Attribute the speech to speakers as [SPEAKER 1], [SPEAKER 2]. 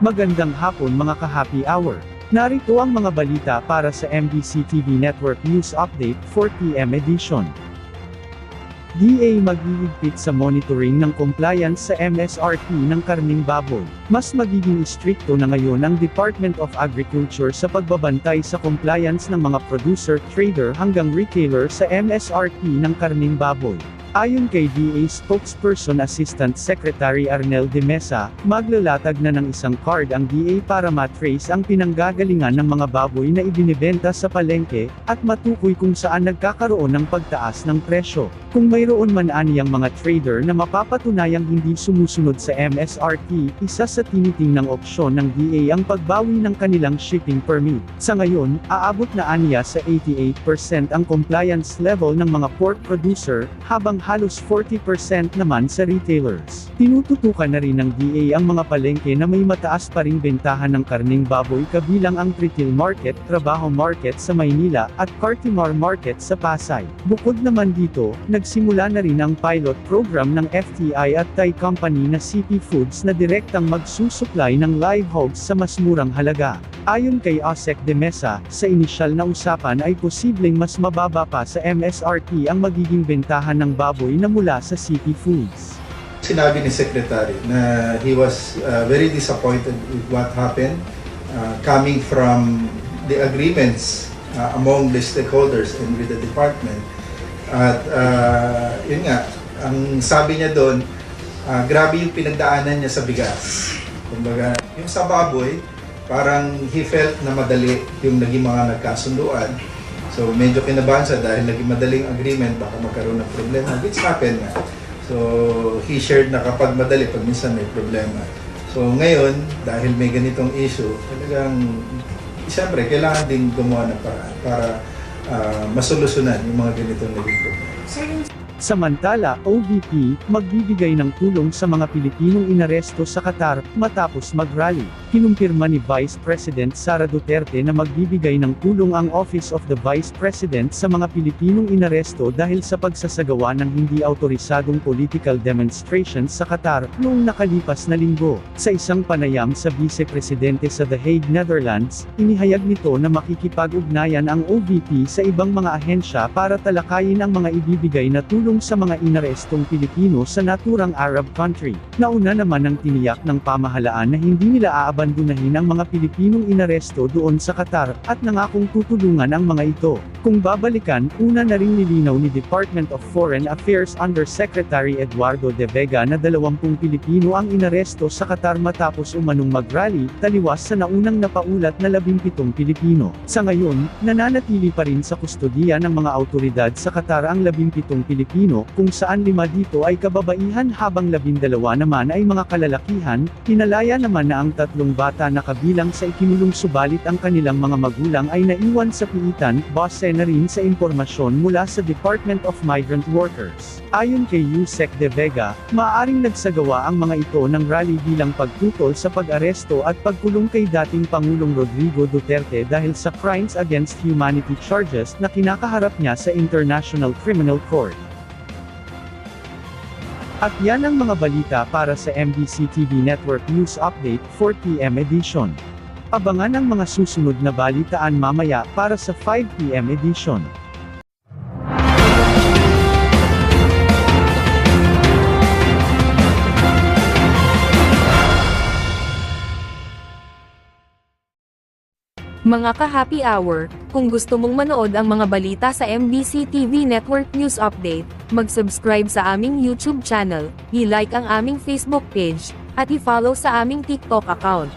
[SPEAKER 1] Magandang hapon mga ka-happy hour. Narito ang mga balita para sa MBC TV Network News Update 4 PM edition. DA maghihigpit sa monitoring ng compliance sa MSRP ng karning baboy. Mas magiging istrikto na ngayon ang Department of Agriculture sa pagbabantay sa compliance ng mga producer, trader hanggang retailer sa MSRP ng karning baboy. Ayon kay DA spokesperson Assistant Secretary Arnel de Mesa, maglalatag na ng isang card ang DA para matrace ang pinanggagalingan ng mga baboy na ibinibenta sa palengke, at matukoy kung saan nagkakaroon ng pagtaas ng presyo. Kung mayroon man aniyang mga trader na mapapatunayang hindi sumusunod sa MSRP, isa sa tinitingnang opsyon ng DA ang pagbawi ng kanilang shipping permit. Sa ngayon, aabot na aniya sa 88% ang compliance level ng mga pork producer, habang halos 40% naman sa retailers. Tinututukan na rin ng DA ang mga palengke na may mataas pa ring bentahan ng karning baboy kabilang ang Tritil Market, Trabaho Market sa Maynila, at Cartimar Market sa Pasay. Bukod naman dito, nagsimula na rin ang pilot program ng FTI at Thai company na CP Foods na direktang magsusupply ng live hogs sa mas murang halaga. Ayon kay Osek de Mesa, sa inisyal na usapan ay posibleng mas mababa pa sa MSRP ang magiging bentahan ng baboy na mula sa CP Foods.
[SPEAKER 2] Sinabi ni Secretary na he was very disappointed with what happened coming from the agreements among the stakeholders and with the department. At yun nga, ang sabi niya doon, grabe yung pinagdaanan niya sa bigas. Kumbaga, yung sa baboy, parang he felt na madali yung naging mga nagkasunduan. So medyo kinabahan siya dahil naging madaling agreement, baka magkaroon ng problema, which happened nga. So he shared na kapag madali, pag minsan may problema. So ngayon, dahil may ganitong issue, talagang siyempre kailangan din gumawa ng paraan para masolusyonan yung mga ganitong naging problema.
[SPEAKER 1] Samantala, OVP, magbibigay ng tulong sa mga Pilipinong inaresto sa Qatar, matapos mag-rally. Kinumpirma ni Vice President Sara Duterte na magbibigay ng tulong ang Office of the Vice President sa mga Pilipinong inaresto dahil sa pagsasagawa ng hindi autorisadong political demonstrations sa Qatar, noong nakalipas na linggo. Sa isang panayam sa Vice Presidente sa The Hague, Netherlands, inihayag nito na makikipag-ugnayan ang OVP sa ibang mga ahensya para talakayin ang mga ibibigay na tulong sa mga inarestong Pilipino sa naturang Arab country. Nauna naman ang tiniyak ng pamahalaan na hindi nila aabandonahin ang mga Pilipinong inaresto doon sa Qatar, at nangakong tutulungan ang mga ito. Kung babalikan, una na ring nilinaw ni Department of Foreign Affairs Under Secretary Eduardo de Vega na 20 Pilipino ang inaresto sa Qatar matapos umanong mag-rally, taliwas sa naunang napaulat na 17 Pilipino. Sa ngayon, nananatili pa rin sa kustodiya ng mga autoridad sa Qatar ang 17 Pilipino, kung saan 5 dito ay kababaihan habang 12 naman ay mga kalalakihan. Pinalaya naman na ang 3 bata na kabilang sa ikinulong, subalit ang kanilang mga magulang ay naiwan sa piitan, base na rin sa impormasyon mula sa Department of Migrant Workers. Ayon kay Yusek de Vega, maaaring nagsagawa ang mga ito ng rally bilang pagtutol sa pag-aresto at pagkulong kay dating Pangulong Rodrigo Duterte dahil sa crimes against humanity charges na kinakaharap niya sa International Criminal Court. At yan ang mga balita para sa MBC TV Network News Update 4 PM edition. Abangan ang mga susunod na balitaan mamaya para sa 5 PM edition.
[SPEAKER 3] Mga ka-happy hour, kung gusto mong manood ang mga balita sa MBC TV Network News Update, mag-subscribe sa aming YouTube channel, i-like ang aming Facebook page, at i-follow sa aming TikTok account.